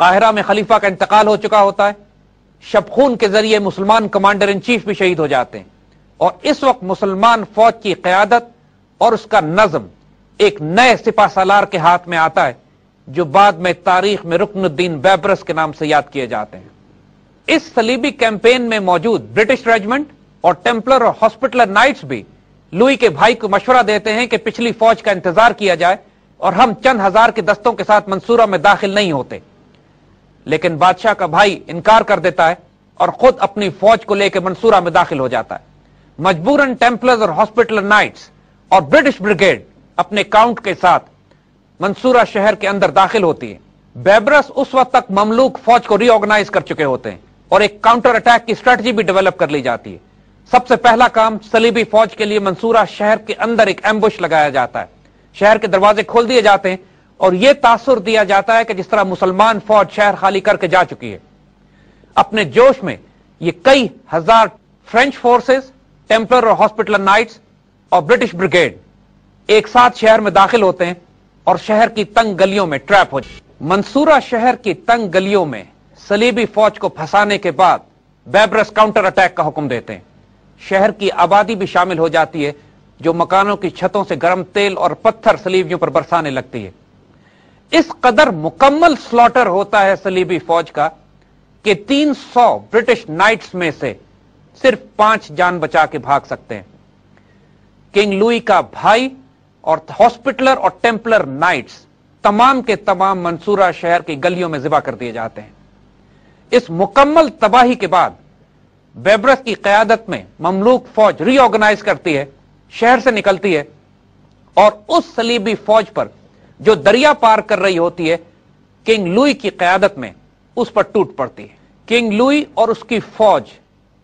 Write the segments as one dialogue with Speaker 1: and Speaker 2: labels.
Speaker 1: قاہرہ میں خلیفہ کا انتقال ہو چکا ہوتا ہے، شبخون کے ذریعے مسلمان کمانڈر ان چیف بھی شہید ہو جاتے ہیں، اور اس وقت مسلمان فوج کی قیادت اور اس کا نظم ایک نئے سپہ سالار کے ہاتھ میں آتا ہے، جو بعد میں تاریخ میں رکن الدین بیبرس کے نام سے یاد کیے جاتے ہیں۔ اس صلیبی کیمپین میں موجود برٹش ریجمنٹ اور ٹیمپلر اور ہاسپٹلر نائٹس بھی لوئی کے بھائی کو مشورہ دیتے ہیں کہ پچھلی فوج کا انتظار کیا جائے اور ہم چند ہزار کے دستوں کے ساتھ منصورہ میں داخل نہیں ہوتے، لیکن بادشاہ کا بھائی انکار کر دیتا ہے اور خود اپنی فوج کو لے کے منصورہ میں داخل ہو جاتا ہے۔ مجبوراً ٹیمپلرز اور ہاسپٹلر نائٹس اور برٹش بریگیڈ اپنے کاؤنٹ کے ساتھ منصورہ شہر کے اندر داخل ہوتی ہے۔ بیبرس اس وقت تک مملوک فوج کو ری آرگنائز کر چکے ہوتے ہیں اور ایک کاؤنٹر اٹیک کی اسٹریٹجی بھی ڈیولپ کر لی جاتی ہے۔ سب سے پہلا کام صلیبی فوج کے لیے منصورہ شہر کے اندر ایک ایمبوش لگایا جاتا ہے، شہر کے دروازے کھول دیے جاتے ہیں اور یہ تاثر دیا جاتا ہے کہ جس طرح مسلمان فوج شہر خالی کر کے جا چکی ہے۔ اپنے جوش میں یہ کئی ہزار فرینچ فورسز، ٹیمپلر اور ہاسپٹلر نائٹس اور برٹش بریگیڈ ایک ساتھ شہر میں داخل ہوتے ہیں اور شہر کی تنگ گلیوں میں ٹریپ ہو جاتے ہیں۔ منصورہ شہر کی تنگ گلیوں میں صلیبی فوج کو پھنسانے کے بعد بیبرس کاؤنٹر اٹیک کا حکم دیتے ہیں۔ شہر کی آبادی بھی شامل ہو جاتی ہے، جو مکانوں کی چھتوں سے گرم تیل اور پتھر صلیبیوں پر برسانے لگتی ہے۔ اس قدر مکمل سلاٹر ہوتا ہے صلیبی فوج کا کہ 300 برٹش نائٹس میں سے صرف 5 جان بچا کے بھاگ سکتے ہیں۔ کنگ لوئی کا بھائی اور ہاسپٹلر اور ٹیمپلر نائٹس تمام کے تمام منصورہ شہر کی گلیوں میں ذبح کر دیے جاتے ہیں۔ اس مکمل تباہی کے بعد بیبرس کی قیادت میں مملوک فوج ری آرگنائز کرتی ہے، شہر سے نکلتی ہے اور اس صلیبی فوج پر جو دریا پار کر رہی ہوتی ہے کنگ لوئی کی قیادت میں اس پر ٹوٹ پڑتی ہے۔ کنگ لوئی اور اس کی فوج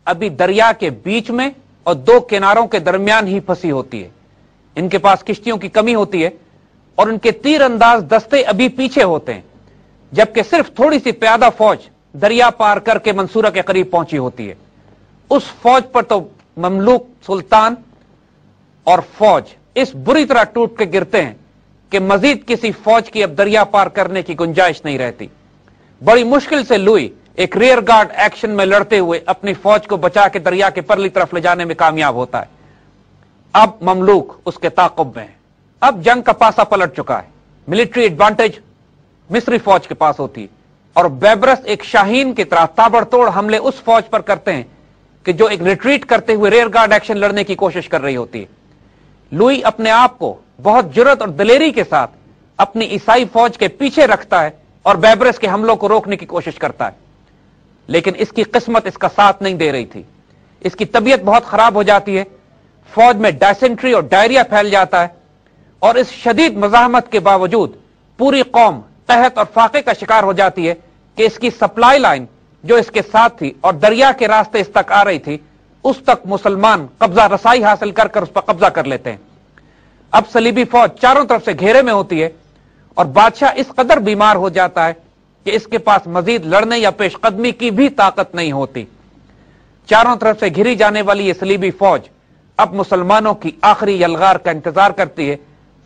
Speaker 1: ابھی دریا کے بیچ میں اور 2 کناروں کے درمیان ہی پھنسی ہوتی ہے۔ ان کے پاس کشتیوں کی کمی ہوتی ہے اور ان کے تیر انداز دستے ابھی پیچھے ہوتے ہیں، جبکہ صرف تھوڑی سی پیادہ فوج دریا پار کر کے منصورہ کے قریب پہنچی ہوتی ہے۔ اس فوج پر تو مملوک سلطان اور فوج اس بری طرح ٹوٹ کے گرتے ہیں کہ مزید کسی فوج کی اب دریا پار کرنے کی گنجائش نہیں رہتی۔ بڑی مشکل سے لوئی ایک ریئر گارڈ ایکشن میں لڑتے ہوئے اپنی فوج کو بچا کے دریا کے پرلی طرف لے جانے میں کامیاب ہوتا ہے۔ اب مملوک اس کے تعاقب میں ہیں۔ اب جنگ کا پاسا پلٹ چکا ہے، ملٹری ایڈوانٹیج مصری فوج کے پاس ہوتی ہے اور بیبرس ایک شاہین کی طرح تابڑ توڑ حملے اس فوج پر کرتے ہیں کہ جو ایک ریٹریٹ کرتے ہوئے ریئر گارڈ ایکشن لڑنے کی کوشش کر رہی ہوتی ہے۔ لوئی اپنے آپ کو بہت جرأت اور دلیری کے ساتھ اپنی عیسائی فوج کے پیچھے رکھتا ہے اور بیبرس کے حملوں کو روکنے کی کوشش کرتا ہے، لیکن اس کی قسمت اس کا ساتھ نہیں دے رہی تھی۔ اس کی طبیعت بہت خراب ہو جاتی ہے، فوج میں ڈائسنٹری اور ڈائریا پھیل جاتا ہے اور اس شدید مزاحمت کے باوجود پوری قوم قحط اور فاقے کا شکار ہو جاتی ہے کہ اس کی سپلائی لائن جو اس کے ساتھ تھی اور دریا کے راستے اس تک آ رہی تھی، اس تک مسلمان قبضہ رسائی حاصل کر کر اس پر قبضہ کر لیتے ہیں۔ اب صلیبی فوج چاروں طرف سے گھیرے میں ہوتی ہے اور بادشاہ اس قدر بیمار ہو جاتا ہے کہ اس کے پاس مزید لڑنے یا پیش قدمی کی بھی طاقت نہیں ہوتی۔ چاروں طرف سے گھری جانے والی یہ صلیبی فوج اب مسلمانوں کی آخری یلغار کا انتظار کرتی ہے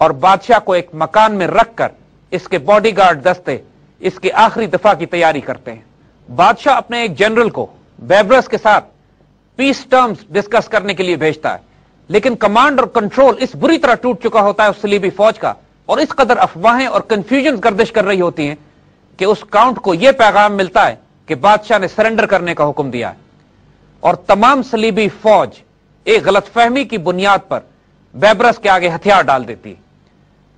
Speaker 1: اور بادشاہ کو ایک مکان میں رکھ کر اس کے باڈی گارڈ دستے اس کے آخری دفاع کی تیاری کرتے ہیں۔ بادشاہ اپنے ایک جنرل کو بیبرس کے ساتھ پیس ٹرمز ڈسکس کرنے کے لیے بھیجتا ہے، لیکن کمانڈ اور کنٹرول اس بری طرح ٹوٹ چکا ہوتا ہے اس صلیبی فوج کا اور اس قدر افواہیں اور کنفیوژن گردش کر رہی ہوتی ہیں کہ اس کاؤنٹ کو یہ پیغام ملتا ہے کہ بادشاہ نے سرنڈر کرنے کا حکم دیا ہے اور تمام صلیبی فوج ایک غلط فہمی کی بنیاد پر بیبرس کے آگے ہتھیار ڈال دیتی ہے۔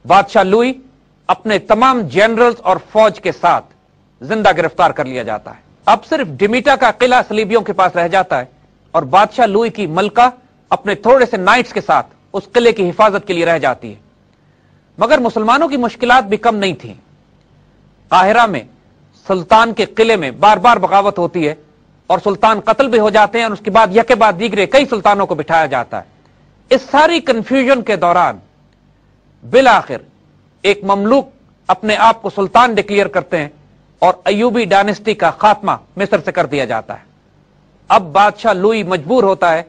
Speaker 1: بادشاہ لوئی اپنے تمام جنرلز اور فوج کے ساتھ زندہ گرفتار کر لیا جاتا ہے۔ اب صرف ڈیمیٹا کا قلعہ صلیبیوں کے پاس رہ جاتا ہے اور بادشاہ لوئی کی ملکہ اپنے تھوڑے سے نائٹس کے ساتھ اس قلعے کی حفاظت کے لیے رہ جاتی ہے۔ مگر مسلمانوں کی مشکلات بھی کم نہیں تھیں۔ قاہرہ میں سلطان کے قلعے میں بار بار بغاوت ہوتی ہے اور سلطان قتل بھی ہو جاتے ہیں اور اس کے بعد یکے بعد دیگرے کئی سلطانوں کو بٹھایا جاتا ہے۔ اس ساری کنفیوژن کے دوران بالآخر ایک مملوک اپنے آپ کو سلطان ڈکلیئر کرتے ہیں اور ایوبی ڈائنسٹی کا خاتمہ مصر سے کر دیا جاتا ہے۔ اب بادشاہ لوئی مجبور ہوتا ہے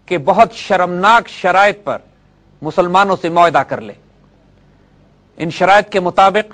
Speaker 1: کہ بہت شرمناک شرائط پر مسلمانوں سے معاہدہ کر لے۔ ان شرائط کے مطابق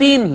Speaker 1: 3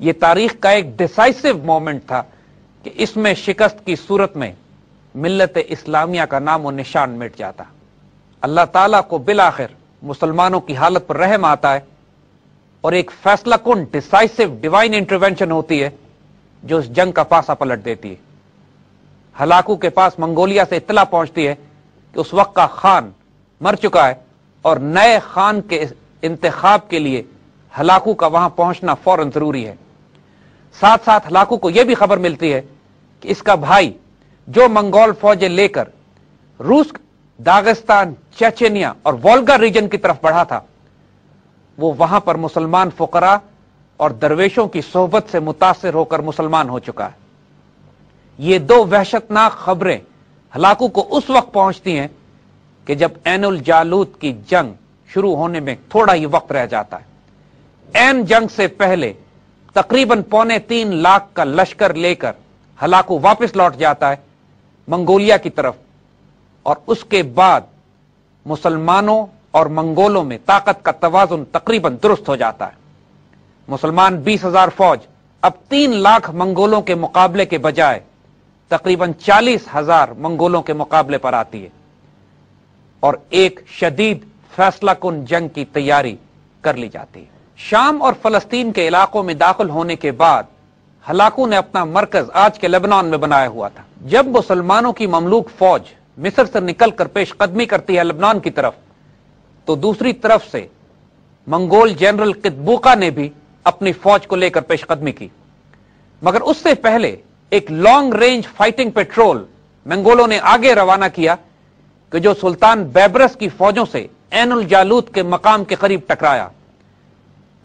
Speaker 1: یہ تاریخ کا ایک ڈیسائسو مومنٹ تھا کہ اس میں شکست کی صورت میں ملت اسلامیہ کا نام و نشان مٹ جاتا. اللہ تعالیٰ کو بالآخر مسلمانوں کی حالت پر رحم آتا ہے اور ایک فیصلہ کن ڈیسائسو ڈیوائن انٹروینشن ہوتی ہے جو اس جنگ کا پاسا پلٹ دیتی ہے. ہلاکو کے پاس منگولیا سے اطلاع پہنچتی ہے کہ اس وقت کا خان مر چکا ہے اور نئے خان کے انتخاب کے لیے ہلاکو کا وہاں پہنچنا فوراً ضروری ہے. ساتھ ساتھ ہلاکو کو یہ بھی خبر ملتی ہے کہ اس کا بھائی جو منگول فوجیں لے کر روس، داغستان، چیچینیا اور وولگا ریجن کی طرف بڑھا تھا، وہ وہاں پر مسلمان فقراء اور درویشوں کی صحبت سے متاثر ہو کر مسلمان ہو چکا ہے. یہ دو وحشتناک خبریں ہلاکو کو اس وقت پہنچتی ہیں کہ جب عین الجالوت کی جنگ شروع ہونے میں تھوڑا ہی وقت رہ جاتا ہے. عین جنگ سے پہلے تقریباً 3.25 لاکھ کا لشکر لے کر ہلاکو واپس لوٹ جاتا ہے منگولیا کی طرف، اور اس کے بعد مسلمانوں اور منگولوں میں طاقت کا توازن تقریباً درست ہو جاتا ہے. مسلمان 20,000 فوج اب 3 لاکھ منگولوں کے مقابلے کے بجائے تقریباً 40,000 منگولوں کے مقابلے پر آتی ہے اور ایک شدید فیصلہ کن جنگ کی تیاری کر لی جاتی ہے. شام اور فلسطین کے علاقوں میں داخل ہونے کے بعد ہلاکو نے اپنا مرکز آج کے لبنان میں بنایا ہوا تھا. جب مسلمانوں کی مملوک فوج مصر سے نکل کر پیش قدمی کرتی ہے لبنان کی طرف، تو دوسری طرف سے منگول جنرل قطبوقہ نے بھی اپنی فوج کو لے کر پیش قدمی کی. مگر اس سے پہلے ایک لانگ رینج فائٹنگ پیٹرول منگولوں نے آگے روانہ کیا کہ جو سلطان بیبرس کی فوجوں سے عین الجالوت کے مقام کے قریب ٹکرایا.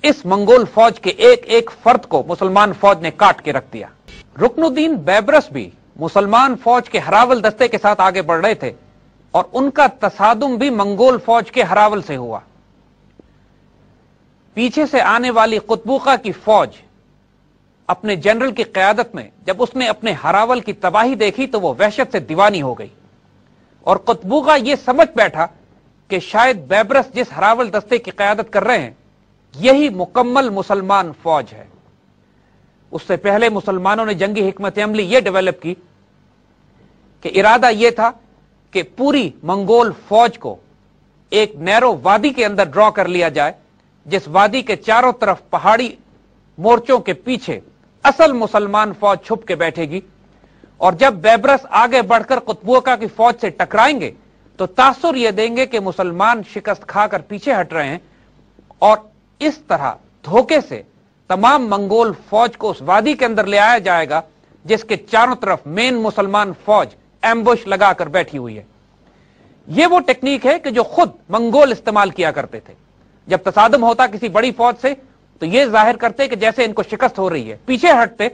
Speaker 1: اس منگول فوج کے ایک ایک فرد کو مسلمان فوج نے کاٹ کے رکھ دیا. رکن الدین بیبرس بھی مسلمان فوج کے ہراول دستے کے ساتھ آگے بڑھ رہے تھے اور ان کا تصادم بھی منگول فوج کے ہراول سے ہوا. پیچھے سے آنے والی قطبوقہ کی فوج اپنے جنرل کی قیادت میں جب اس نے اپنے ہراول کی تباہی دیکھی تو وہ وحشت سے دیوانی ہو گئی اور قطبوقہ یہ سمجھ بیٹھا کہ شاید بیبرس جس ہراول دستے کی قیادت کر رہے ہیں یہی مکمل مسلمان فوج ہے. اس سے پہلے مسلمانوں نے جنگی حکمت عملی یہ ڈیولپ کی کہ ارادہ یہ تھا کہ پوری منگول فوج کو ایک نیرو وادی کے اندر ڈرا کر لیا جائے، جس وادی کے چاروں طرف پہاڑی مورچوں کے پیچھے اصل مسلمان فوج چھپ کے بیٹھے گی، اور جب بیبرس آگے بڑھ کر قطبوقہ کی فوج سے ٹکرائیں گے تو تاثر یہ دیں گے کہ مسلمان شکست کھا کر پیچھے ہٹ رہے ہیں، اور اس طرح دھوکے سے تمام منگول فوج کو اس وادی کے اندر لے آیا جائے گا جس کے چاروں طرف مین مسلمان فوج ایمبوش لگا کر بیٹھی ہوئی ہے. یہ وہ ٹیکنیک ہے کہ جو خود منگول استعمال کیا کرتے تھے. جب تصادم ہوتا کسی بڑی فوج سے تو یہ ظاہر کرتے کہ جیسے ان کو شکست ہو رہی ہے، پیچھے ہٹتے،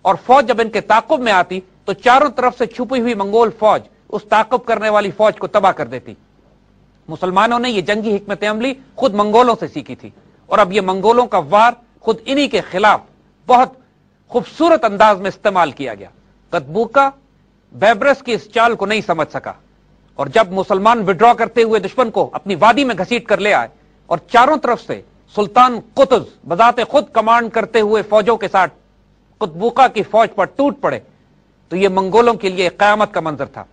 Speaker 1: اور فوج جب ان کے تعاقب میں آتی تو چاروں طرف سے چھپی ہوئی منگول فوج اس تعاقب کرنے والی فوج کو تباہ کر دیتی. مسلمانوں نے یہ جنگی حکمت عملی خود منگولوں سے سیکھی تھی اور اب یہ منگولوں کا وار خود انہی کے خلاف بہت خوبصورت انداز میں استعمال کیا گیا. قطبوقہ بیبرس کی اس چال کو نہیں سمجھ سکا اور جب مسلمان وڈرا کرتے ہوئے دشمن کو اپنی وادی میں گھسیٹ کر لے آئے اور چاروں طرف سے سلطان قطز بذات خود کمانڈ کرتے ہوئے فوجوں کے ساتھ قطبوقہ کی فوج پر ٹوٹ پڑے تو یہ منگولوں کے لیے قیامت کا منظر تھا.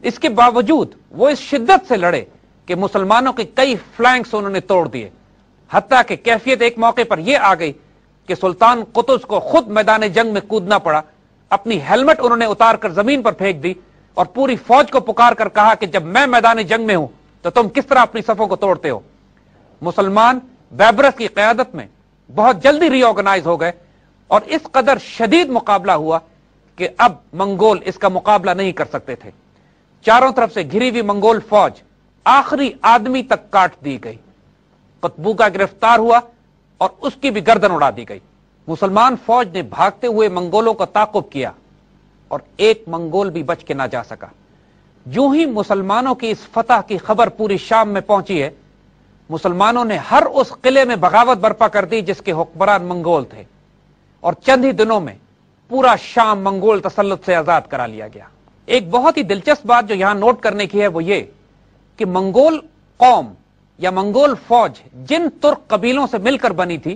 Speaker 1: اس کے باوجود وہ اس شدت سے لڑے کہ مسلمانوں کے کئی فلینکس انہوں نے توڑ دیے، حتیٰ کہ کیفیت ایک موقع پر یہ آ گئی کہ سلطان قطز کو خود میدان جنگ میں کودنا پڑا. اپنی ہیلمٹ انہوں نے اتار کر زمین پر پھینک دی اور پوری فوج کو پکار کر کہا کہ جب میں میدان جنگ میں ہوں تو تم کس طرح اپنی صفوں کو توڑتے ہو. مسلمان بیبرس کی قیادت میں بہت جلدی ری آرگنائز ہو گئے اور اس قدر شدید مقابلہ ہوا کہ اب منگول اس کا مقابلہ نہیں کر سکتے تھے. چاروں طرف سے گھری ہوئی منگول فوج آخری آدمی تک کاٹ دی گئی. قطبوقہ گرفتار ہوا اور اس کی بھی گردن اڑا دی گئی. مسلمان فوج نے بھاگتے ہوئے منگولوں کو تعاقب کیا اور ایک منگول بھی بچ کے نہ جا سکا. جو ہی مسلمانوں کی اس فتح کی خبر پوری شام میں پہنچی ہے، مسلمانوں نے ہر اس قلعے میں بغاوت برپا کر دی جس کے حکمران منگول تھے اور چند ہی دنوں میں پورا شام منگول تسلط سے آزاد کرا لیا گیا. ایک بہت ہی دلچسپ بات جو یہاں نوٹ کرنے کی ہے وہ یہ کہ منگول قوم یا منگول فوج جن ترک قبیلوں سے مل کر بنی تھی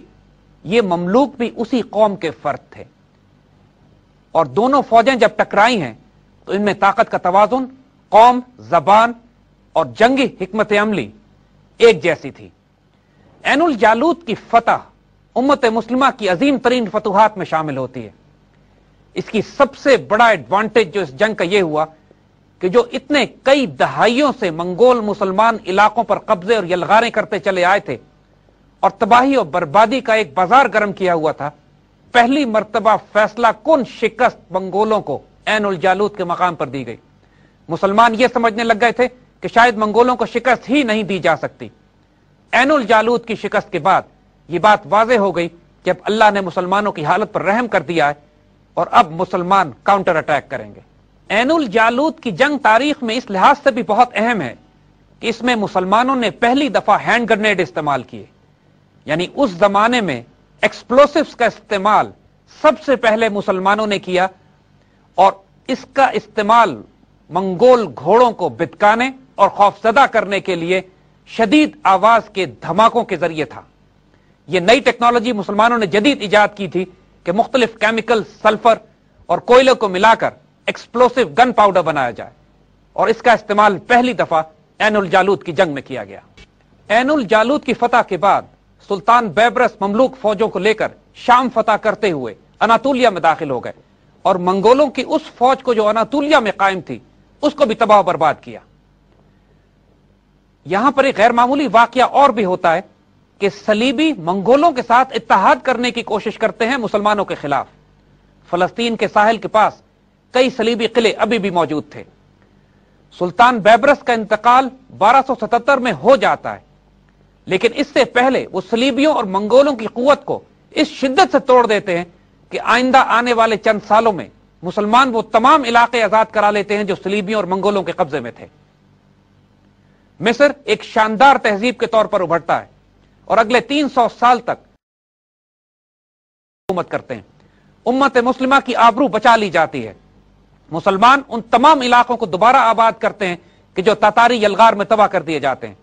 Speaker 1: یہ مملوک بھی اسی قوم کے فرد تھے، اور دونوں فوجیں جب ٹکرائی ہیں تو ان میں طاقت کا توازن، قوم، زبان اور جنگی حکمت عملی ایک جیسی تھی۔ عین الجالوت کی فتح امت مسلمہ کی عظیم ترین فتوحات میں شامل ہوتی ہے۔ اس کی سب سے بڑا ایڈوانٹیج جو اس جنگ کا یہ ہوا کہ جو اتنے کئی دہائیوں سے منگول مسلمان علاقوں پر قبضے اور یلغاریں کرتے چلے آئے تھے اور تباہی اور بربادی کا ایک بازار گرم کیا ہوا تھا، پہلی مرتبہ فیصلہ کن شکست منگولوں کو عین الجالوت کے مقام پر دی گئی۔ مسلمان یہ سمجھنے لگ گئے تھے کہ شاید منگولوں کو شکست ہی نہیں دی جا سکتی۔ عین الجالوت کی شکست کے بعد یہ بات واضح ہو گئی کہ اب اللہ نے مسلمانوں کی حالت پر رحم کر دیا ہے اور اب مسلمان کاؤنٹر اٹیک کریں گے۔ عین الجالوت کی جنگ تاریخ میں اس لحاظ سے بھی بہت اہم ہے کہ اس میں مسلمانوں نے پہلی دفعہ ہینڈ گرنیڈ استعمال کیے، یعنی اس زمانے میں ایکسپلوسیوز کا استعمال سب سے پہلے مسلمانوں نے کیا، اور اس کا استعمال منگول گھوڑوں کو بتکانے اور خوفزدہ کرنے کے لیے شدید آواز کے دھماکوں کے ذریعے تھا۔ یہ نئی ٹیکنالوجی مسلمانوں نے جدید ایجاد کی تھی کہ مختلف کیمیکل، سلفر اور کوئلے کو ملا کر ایکسپلوسیو گن پاؤڈر بنایا جائے، اور اس کا استعمال پہلی دفعہ عین الجالوت کی جنگ میں کیا گیا۔ عین الجالوت کی فتح کے بعد سلطان بیبرس مملوک فوجوں کو لے کر شام فتح کرتے ہوئے اناطولیہ میں داخل ہو گئے، اور منگولوں کی اس فوج کو جو اناطولیہ میں قائم تھی اس کو بھی تباہ و برباد کیا۔ یہاں پر ایک غیر معمولی واقعہ اور بھی ہوتا ہے کہ صلیبی منگولوں کے ساتھ اتحاد کرنے کی کوشش کرتے ہیں مسلمانوں کے خلاف۔ فلسطین کے ساحل کے پاس کئی صلیبی قلعے ابھی بھی موجود تھے۔ سلطان بیبرس کا انتقال 1277 میں ہو جاتا ہے، لیکن اس سے پہلے وہ صلیبیوں اور منگولوں کی قوت کو اس شدت سے توڑ دیتے ہیں کہ آئندہ آنے والے چند سالوں میں مسلمان وہ تمام علاقے آزاد کرا لیتے ہیں جو صلیبیوں اور منگولوں کے قبضے میں تھے۔ مصر ایک شاندار تہذیب کے طور پر ابھرتا ہے اور اگلے 300 سال تک حکومت کرتے ہیں۔ امت مسلمہ کی آبرو بچا لی جاتی ہے۔ مسلمان ان تمام علاقوں کو دوبارہ آباد کرتے ہیں کہ جو تاتاری یلغار میں تباہ کر دیے جاتے ہیں۔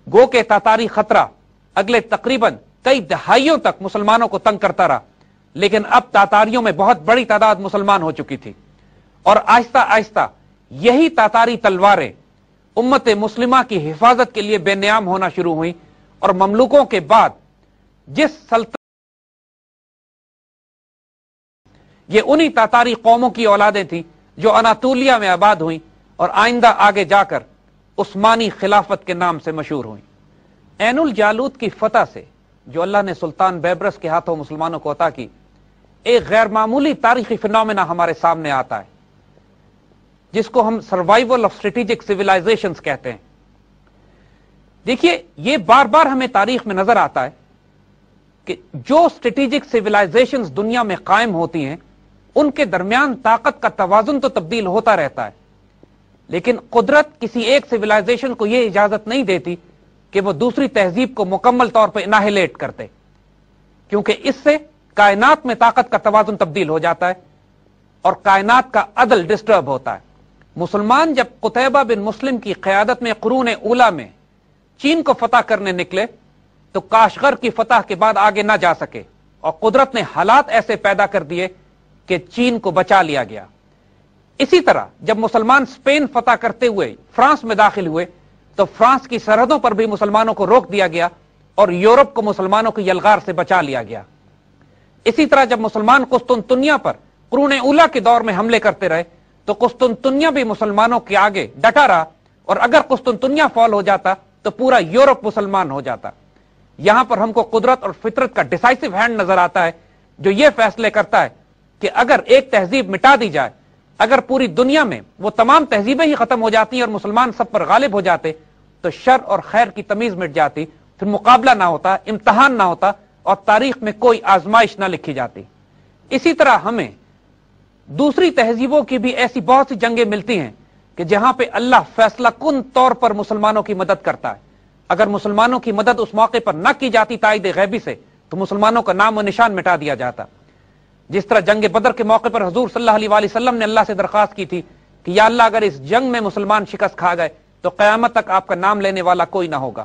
Speaker 1: گو کہ تاتاری خطرہ اگلے تقریباً کئی دہائیوں تک مسلمانوں کو تنگ کرتا رہا، لیکن اب تاتاریوں میں بہت بڑی تعداد مسلمان ہو چکی تھی، اور آہستہ آہستہ یہی تاتاری تلواریں امت مسلمہ کی حفاظت کے لیے بے نیام ہونا شروع ہوئی، اور مملوکوں کے بعد جس سلطنت یہ انہی تاتاری قوموں کی اولادیں تھیں جو اناطولیہ میں آباد ہوئیں اور آئندہ آگے جا کر عثمانی خلافت کے نام سے مشہور ہوئیں۔ عین الجالوت کی فتح سے جو اللہ نے سلطان بیبرس کے ہاتھوں مسلمانوں کو عطا کی، ایک غیر معمولی تاریخی فینومینا ہمارے سامنے آتا ہے جس کو ہم سروائیول آف اسٹریٹجک سیولائزیشنز کہتے ہیں۔ دیکھیے، یہ بار بار ہمیں تاریخ میں نظر آتا ہے کہ جو اسٹریٹجک سیولائزیشنز دنیا میں قائم ہوتی ہیں ان کے درمیان طاقت کا توازن تو تبدیل ہوتا رہتا ہے، لیکن قدرت کسی ایک سیولائزیشن کو یہ اجازت نہیں دیتی کہ وہ دوسری تہذیب کو مکمل طور پر اناہیلیٹ کرتے، کیونکہ اس سے کائنات میں طاقت کا توازن تبدیل ہو جاتا ہے اور کائنات کا عدل ڈسٹرب ہوتا ہے۔ مسلمان جب قتیبہ بن مسلم کی قیادت میں قرون اولا میں چین کو فتح کرنے نکلے تو کاشغر کی فتح کے بعد آگے نہ جا سکے، اور قدرت نے حالات ایسے پیدا کر دیے کہ چین کو بچا لیا گیا۔ اسی طرح جب مسلمان اسپین فتح کرتے ہوئے فرانس میں داخل ہوئے تو فرانس کی سرحدوں پر بھی مسلمانوں کو روک دیا گیا اور یورپ کو مسلمانوں کی یلغار سے بچا لیا گیا۔ اسی طرح جب مسلمان قسطنطنیہ پر قرون اولا کے دور میں حملے کرتے رہے تو قسطنطنیہ بھی مسلمانوں کے آگے ڈٹا رہا، اور اگر قسطنطنیہ فال ہو جاتا تو پورا یورپ مسلمان ہو جاتا۔ یہاں پر ہم کو قدرت اور فطرت کا ڈیسائسو ہینڈ نظر آتا ہے جو یہ فیصلے کرتا ہے کہ اگر ایک تہذیب مٹا دی جائے، اگر پوری دنیا میں وہ تمام تہذیبیں ہی ختم ہو جاتی اور مسلمان سب پر غالب ہو جاتے تو شر اور خیر کی تمیز مٹ جاتی، پھر مقابلہ نہ ہوتا، امتحان نہ ہوتا، اور تاریخ میں کوئی آزمائش نہ لکھی جاتی۔ اسی طرح ہمیں دوسری تہذیبوں کی بھی ایسی بہت سی جنگیں ملتی ہیں کہ جہاں پہ اللہ فیصلہ کن طور پر مسلمانوں کی مدد کرتا ہے۔ اگر مسلمانوں کی مدد اس موقع پر نہ کی جاتی تائید غیبی سے تو مسلمانوں کا نام و نشان مٹا دیا جاتا۔ جس طرح جنگ بدر کے موقع پر حضور صلی اللہ علیہ وآلہ وسلم نے اللہ سے درخواست کی تھی کہ یا اللہ اگر اس جنگ میں مسلمان شکست کھا گئے تو قیامت تک آپ کا نام لینے والا کوئی نہ ہوگا۔